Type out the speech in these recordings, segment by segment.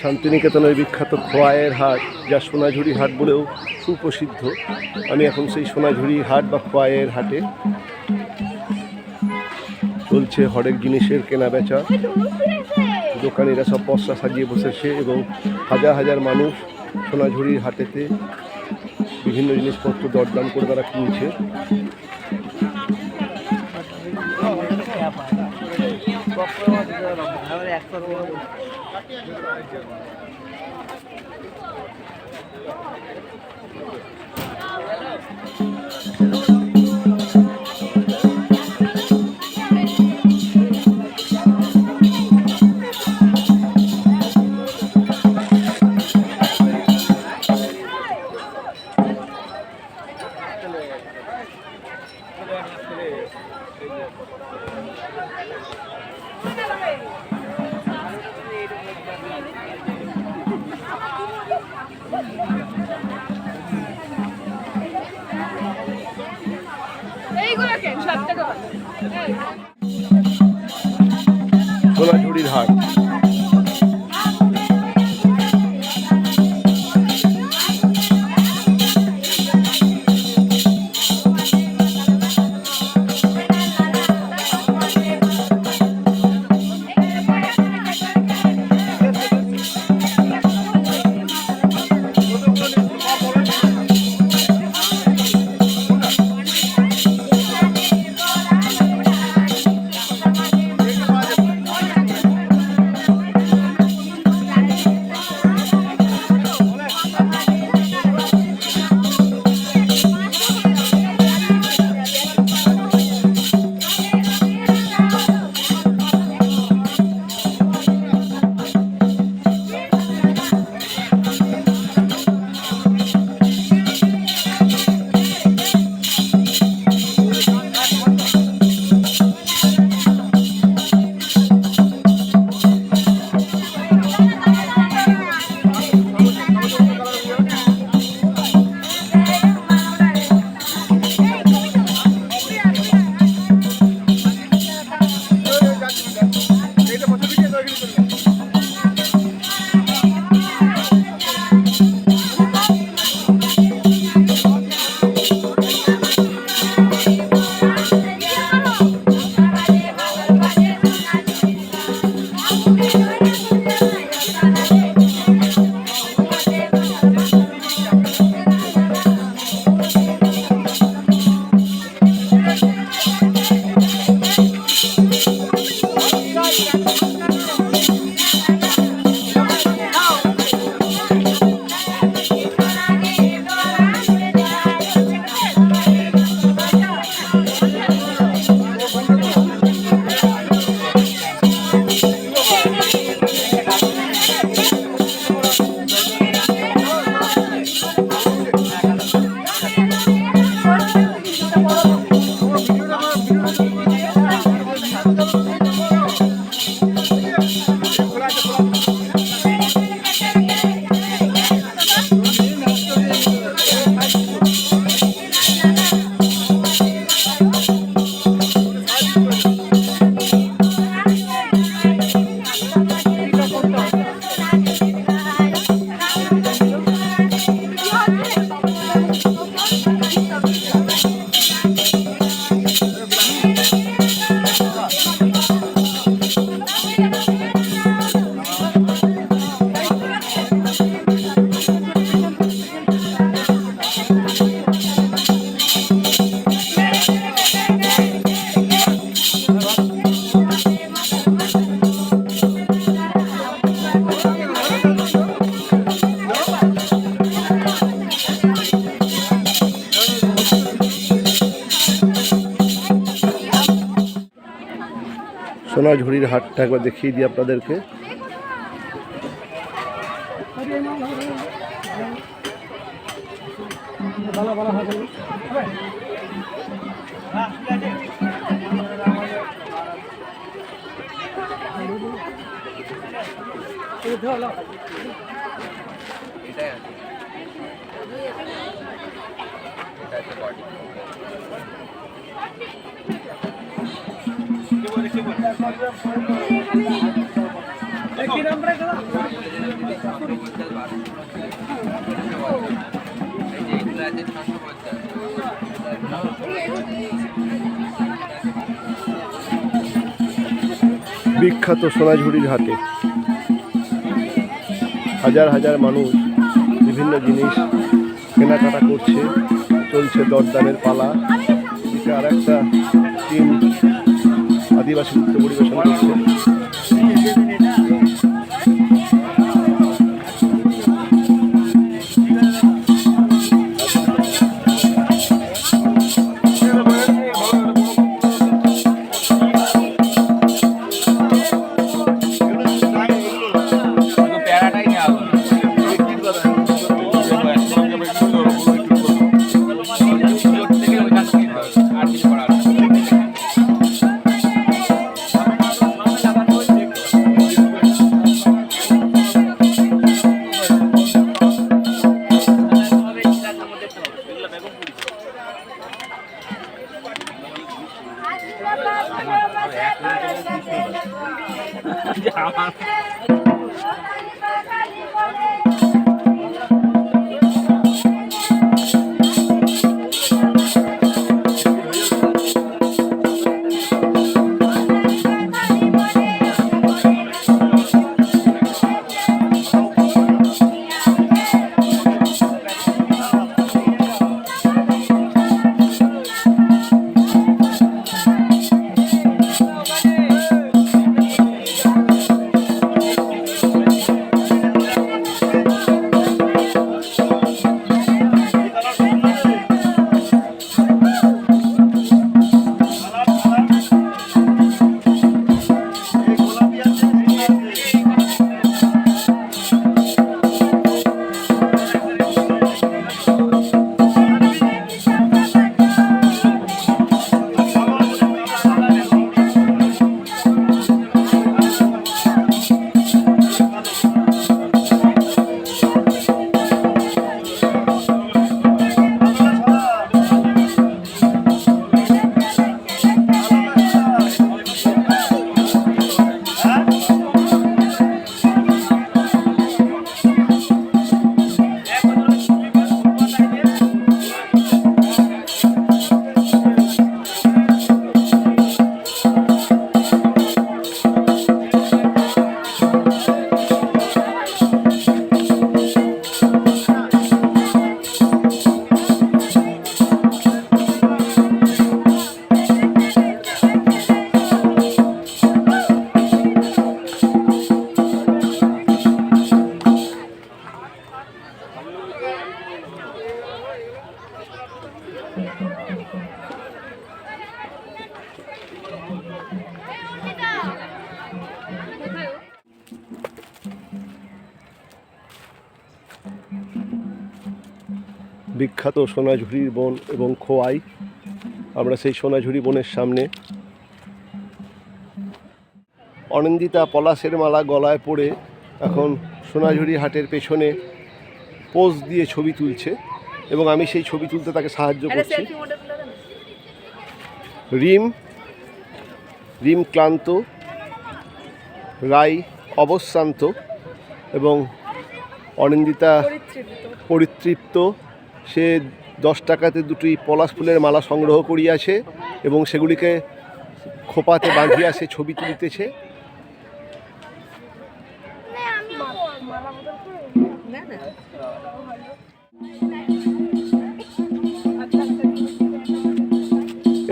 শান্তিনিকেতনের বিখ্যাত খোয়াইয়ের হাট, যা সোনাঝুরি হাট বলেও সুপ্রসিদ্ধ। আমি এখন সেই সোনাঝুরি হাট বা খোয়াইয়ের হাটে। চলছে হরেক জিনিসের কেনা বেচা, দোকানিরা সব পসরা সাজিয়ে বসেছে এবং হাজার হাজার মানুষ সোনাঝুরির হাটেতে বিভিন্ন জিনিসপত্র দরদাম করে তারা কিনছে। সোনাঝুরির হাট। সোনাঝুরির হাটটা একবার দেখিয়ে দিই আপনাদেরকে। বিখ্যাত সোনাঝুরির হাটে হাজার হাজার মানুষ বিভিন্ন জিনিস কেনাকাটা করছে, চলছে দরদামের পালা। এদিকে আর একটা টিম আদিবাসী নৃত্য পরিবেশন করছে। বিখ্যাত সোনাঝুরির বন এবং খোয়াই। আমরা সেই সোনাঝুরি বনের সামনে। অনিন্দিতা পলাশের মালা গলায় পড়ে এখন সোনাঝুরি হাটের পেছনে পোজ দিয়ে ছবি তুলছে এবং আমি সেই ছবি তুলতে তাকে সাহায্য করছি। রিম ক্লান্ত, রাই অবশ্রান্ত এবং অনিন্দিতা পরিতৃপ্ত। সে 10 টাকাতে দুটি পলাশ ফুলের মালা সংগ্রহ করিয়াছে এবং সেগুলিকে খোপাতে বাঁধিয়া সে ছবি তুলিতেছে।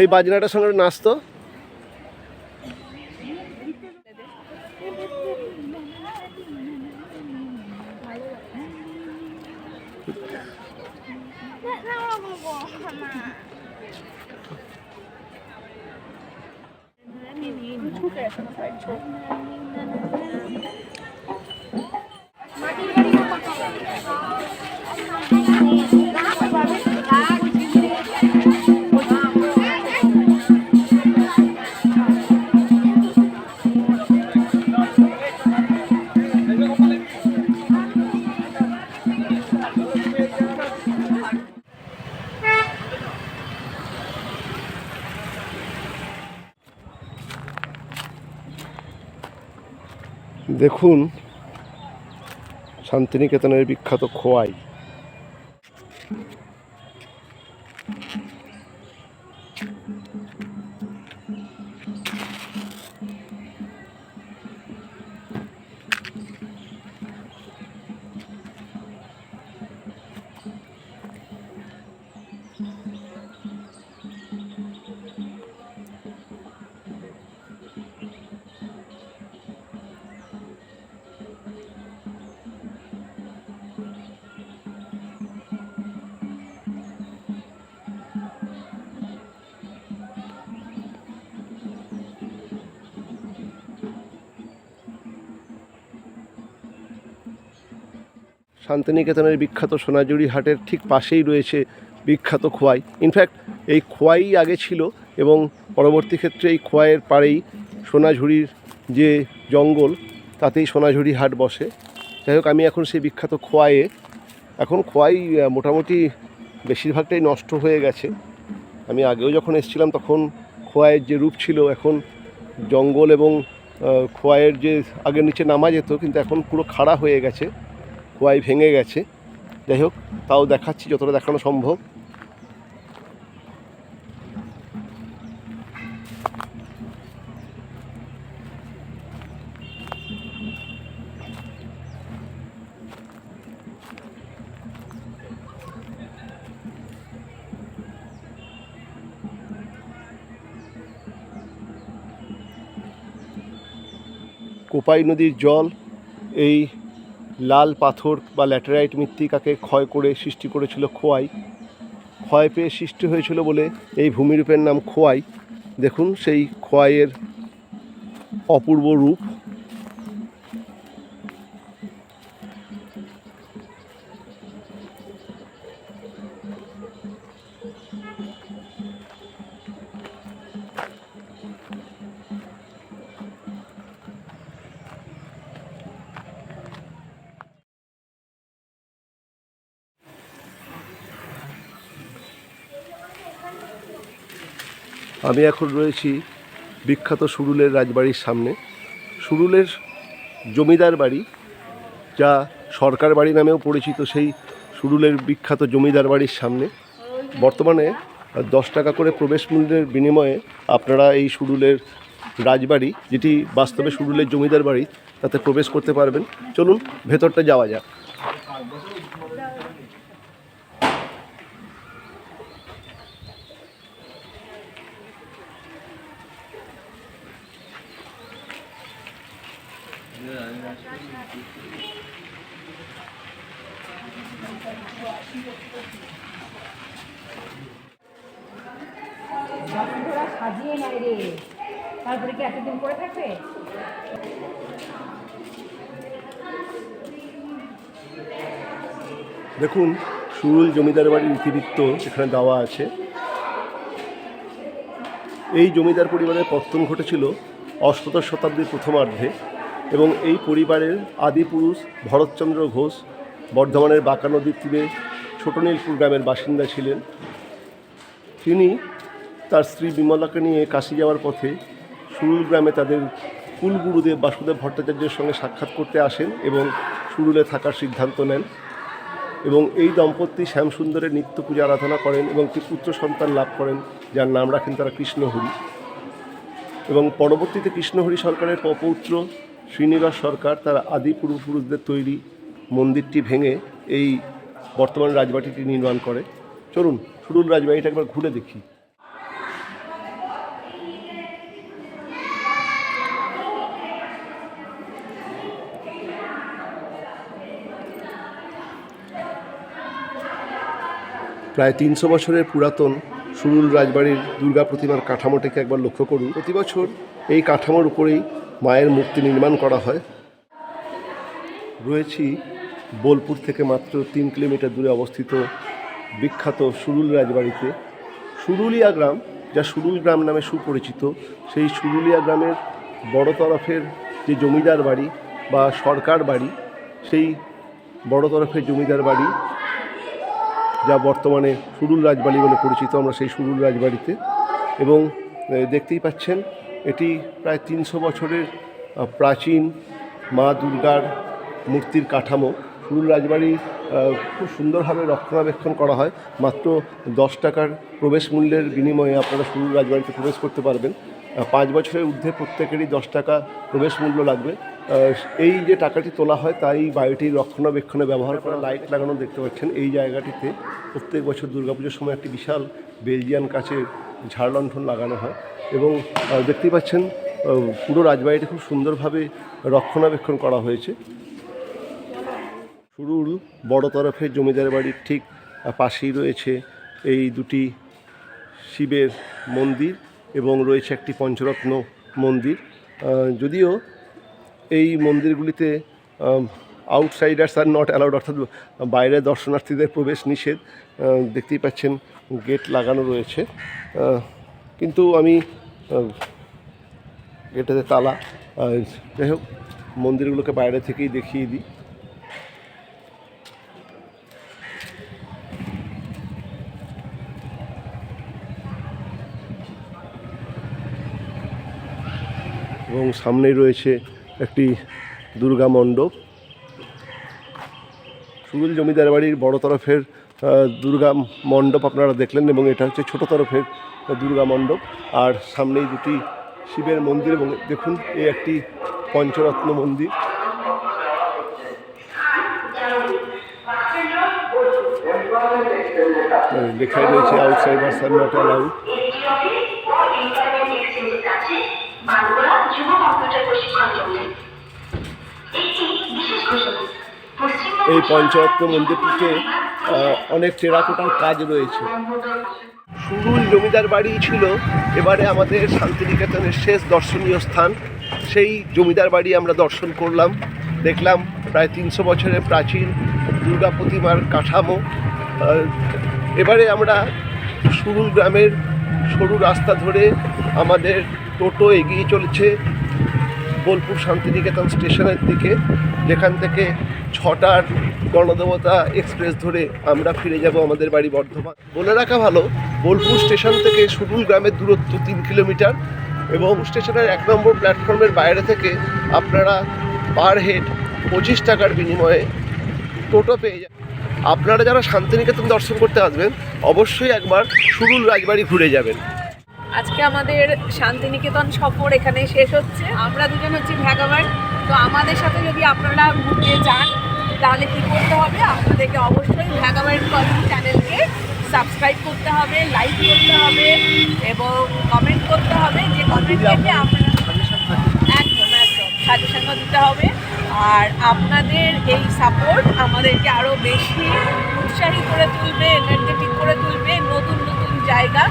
এই বাজনাটার সঙ্গে নাচতো। দেখুন শান্তিনিকেতনের বিখ্যাত খোয়াই। শান্তিনিকেতনের বিখ্যাত সোনাঝুরি হাটের ঠিক পাশেই রয়েছে বিখ্যাত খোয়াই। ইনফ্যাক্ট এই খোয়াই আগে ছিল এবং পরবর্তী ক্ষেত্রে এই খোয়াইয়ের পাড়েই সোনাঝুরির যে জঙ্গল তাতেই সোনাঝুরি হাট বসে। যাই হোক, আমি এখন সেই বিখ্যাত খোয়াইয়ে, এখন খোয়াই মোটামুটি বেশিরভাগটাই নষ্ট হয়ে গেছে। আমি আগেও যখন এসেছিলাম তখন খোয়াইয়ের যে রূপ ছিল, এখন জঙ্গল এবং খোয়াইয়ের যে আগে নিচে নামা যেত, কিন্তু এখন পুরো খাড়া হয়ে গেছে, খোয়াই ভেঙে গেছে। যাই হোক, তাও দেখাচ্ছি যতটা দেখানো সম্ভব। কোপাই নদীর জল এই লাল পাথর বা ল্যাটেরাইট মৃত্তিকাকে ক্ষয় করে সৃষ্টি করেছিল খোয়াই। ক্ষয় পেয়ে সৃষ্টি হয়েছিল বলে এই ভূমিরূপের নাম খোয়াই। দেখুন সেই খোয়াইয়ের অপূর্ব রূপ। আমি এখন রয়েছি বিখ্যাত সুরুলের রাজবাড়ির সামনে। সুরুলের জমিদার বাড়ি, যা সরকার বাড়ি নামেও পরিচিত, সেই সুরুলের বিখ্যাত জমিদার বাড়ির সামনে বর্তমানে 10 টাকা করে প্রবেশ মূল্যের বিনিময়ে আপনারা এই সুরুলের রাজবাড়ি, যেটি বাস্তবে সুরুলের জমিদার বাড়ি, তাতে প্রবেশ করতে পারবেন। চলুন ভেতরটা যাওয়া যাক। সাজিয়ে নেয় রে, তারপরে কি এতদিন করে থাকবে? দেখুন সুরুল জমিদার বাড়ির ইতিবৃত্ত এখানে দেওয়া আছে। এই জমিদার পরিবারের পত্তন ঘটেছিল অষ্টাদশ শতাব্দীর প্রথমার্ধে এবং এই পরিবারের আদি পুরুষ ভরতচন্দ্র ঘোষ বর্ধমানের বাঁকা নদীর তীরে ছোট নীলপুর গ্রামের বাসিন্দা ছিলেন। তিনি তার স্ত্রী বিমলাকে নিয়ে কাশী যাওয়ার পথে সুরুল গ্রামে তাদের কুলগুরুদেব বাসুদেব ভট্টাচার্যের সঙ্গে সাক্ষাৎ করতে আসেন এবং সুরুলে থাকার সিদ্ধান্ত নেন এবং এই দম্পতি শ্যামসুন্দরের নিত্য পূজা আরাধনা করেন এবং একটি পুত্র সন্তান লাভ করেন, যার নাম রাখেন তারা কৃষ্ণহরি। এবং পরবর্তীতে কৃষ্ণহরি সরকারের পৌত্র শ্রীনিবাস সরকার তার আদি পূর্বপুরুষদের তৈরি মন্দিরটি ভেঙে এই বর্তমান রাজবাড়িটি নির্মাণ করে। চলুন সুরুল রাজবাড়িটা একবার ঘুরে দেখি। প্রায় 300 বছরের পুরাতন সুরুল রাজবাড়ির দুর্গা প্রতিমার কাঠামোটাকে একবার লক্ষ্য করুন। প্রতি বছর এই কাঠামোর উপরেই মায়ের মূর্তি নির্মাণ করা হয়। রয়েছি বোলপুর থেকে মাত্র 3 কিলোমিটার দূরে অবস্থিত বিখ্যাত সুরুল রাজবাড়িতে। সুরুলিয়া গ্রাম, যা সুরুল গ্রাম নামে সুপরিচিত, সেই সুরুলিয়া গ্রামের বড় তরফের যে জমিদার বাড়ি বা সরকার বাড়ি, সেই বড় তরফের জমিদার বাড়ি, যা বর্তমানে সুরুল রাজবাড়ি বলে পরিচিত, আমরা সেই সুরুল রাজবাড়িতে। এবং দেখতেই পাচ্ছেন এটি প্রায় 300 বছরের প্রাচীন মা দুর্গার মূর্তির কাঠামো। শুরুল রাজবাড়ি খুব সুন্দরভাবে রক্ষণাবেক্ষণ করা হয়। মাত্র 10 টাকার প্রবেশ মূল্যের বিনিময়ে আপনারা শুরুল রাজবাড়িতে প্রবেশ করতে পারবেন। 5 বছরের ঊর্ধ্বে প্রত্যেকেরই 10 টাকা প্রবেশ মূল্য লাগবে। এই যে টাকাটি তোলা হয় তাই বাড়িটির রক্ষণাবেক্ষণে ব্যবহার করা লাইট লাগানো দেখতে পাচ্ছেন। এই জায়গাটিতে প্রত্যেক বছর দুর্গাপুজোর সময় একটি বিশাল বেলজিয়ান কাচের ঝাড়লণ্ঠন লাগানো হয় এবং দেখতেই পাচ্ছেন পুরো রাজবাড়িটি খুব সুন্দরভাবে রক্ষণাবেক্ষণ করা হয়েছে। শুরুল বড় তরফের জমিদার বাড়ির ঠিক পাশেই রয়েছে এই দুটি শিবের মন্দির এবং রয়েছে একটি পঞ্চরত্ন মন্দির। যদিও এই মন্দিরগুলিতে আউটসাইডার্স আর নট অ্যালাউড, অর্থাৎ বাইরের দর্শনার্থীদের প্রবেশ নিষেধ। দেখতেই পাচ্ছেন গেট লাগানো রয়েছে, কিন্তু আমি গেটেতে তালা। যাই হোক, মন্দিরগুলোকে বাইরে থেকেই দেখিয়ে দিই। এবং সামনেই রয়েছে একটি দুর্গা মণ্ডপ। শুরুল জমিদার বাড়ির বড় তরফের দুর্গা মণ্ডপ আপনারা দেখলেন এবং এটা হচ্ছে ছোট তরফের দুর্গা মণ্ডপ। আর সামনেই দুটি শিবের মন্দির এবং দেখুন এই একটি পঞ্চরত্ন মন্দির। লেখাই রয়েছে আউটসাইডার্স আর নট অ্যালাউড। এই পঞ্চরত্ন মন্দিরটিতে অনেক টেরাকোটার কাজ রয়েছে। শুরুল জমিদার বাড়ি ছিল এবারে আমাদের শান্তিনিকেতনের শেষ দর্শনীয় স্থান। সেই জমিদার বাড়ি আমরা দর্শন করলাম, দেখলাম প্রায় 300 বছরের প্রাচীন দুর্গা প্রতিমার কাঠামো। এবারে আমরা শুরুল গ্রামের সরু রাস্তা ধরে আমাদের টোটো এগিয়ে চলেছে বোলপুর শান্তিনিকেতন স্টেশনের দিকে, যেখান থেকে 6টার গণদেবতা এক্সপ্রেস ধরে আমরা ফিরে যাব আমাদের বাড়ি বর্ধমান। বলে রাখা ভালো, বোলপুর স্টেশন থেকে শুরুল গ্রামের দূরত্ব 3 কিলোমিটার এবং স্টেশনের 1 নম্বর প্ল্যাটফর্মের বাইরে থেকে আপনারা পার হেড 25 টাকার বিনিময়ে টোটো পেয়ে যাবেন। আপনারা যারা শান্তিনিকেতন দর্শন করতে আসবেন অবশ্যই একবার শুরুল রাজবাড়ি ঘুরে যাবেন। আজকে আমাদের শান্তিনিকেতন সফর এখানে শেষ হচ্ছে। আমরা দুজন হচ্ছি ভ্যাগাবার্ড। তো আমাদের সাথে যদি আপনারা ঘুরতে যান তাহলে কী করতে হবে, আপনাদেরকে অবশ্যই ভ্যাগাবার্ড কলিং চ্যানেলকে সাবস্ক্রাইব করতে হবে, লাইক করতে হবে এবং কমেন্ট করতে হবে। যে কমেন্ট থেকে আপনারা একদম সাজেশনও দিতে হবে। আর আপনাদের এই সাপোর্ট আমাদেরকে আরও বেশি উৎসাহী করে তুলবে, এনার্জেটিক করে তুলবে, নতুন নতুন জায়গা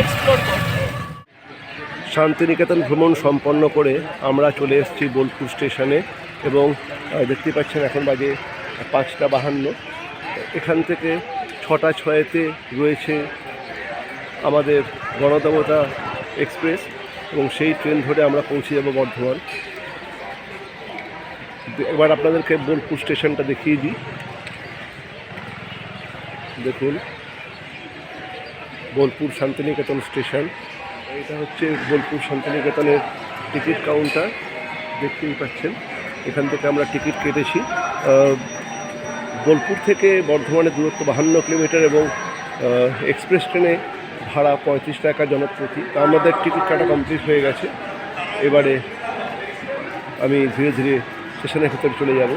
এক্সপ্লোর করতে। শান্তিনিকেতন ভ্রমণ সম্পন্ন করে আমরা চলে এসেছি বোলপুর স্টেশনে এবং দেখতে পাচ্ছেন এখন বাজে 5:52। এখান থেকে 6টা 6-তে রয়েছে আমাদের গণদেবতা এক্সপ্রেস এবং সেই ট্রেন ধরে আমরা পৌঁছে যাব বর্ধমান। এবার আপনাদেরকে বোলপুর স্টেশনটা দেখিয়ে দিই। দেখুন বোলপুর শান্তিনিকেতন স্টেশন। এটা হচ্ছে বোলপুর শান্তিনিকেতনের টিকিট কাউন্টার, দেখতেই পাচ্ছেন। এখান থেকে আমরা টিকিট কেটেছি। বোলপুর থেকে বর্ধমানের দূরত্ব 52 কিলোমিটার এবং এক্সপ্রেস ট্রেনে ভাড়া 35 টাকা জনপ্রতি। তা আমাদের টিকিট কাটা কমপ্লিট হয়ে গেছে। এবারে আমি ধীরে ধীরে স্টেশনের ভেতরে চলে যাব।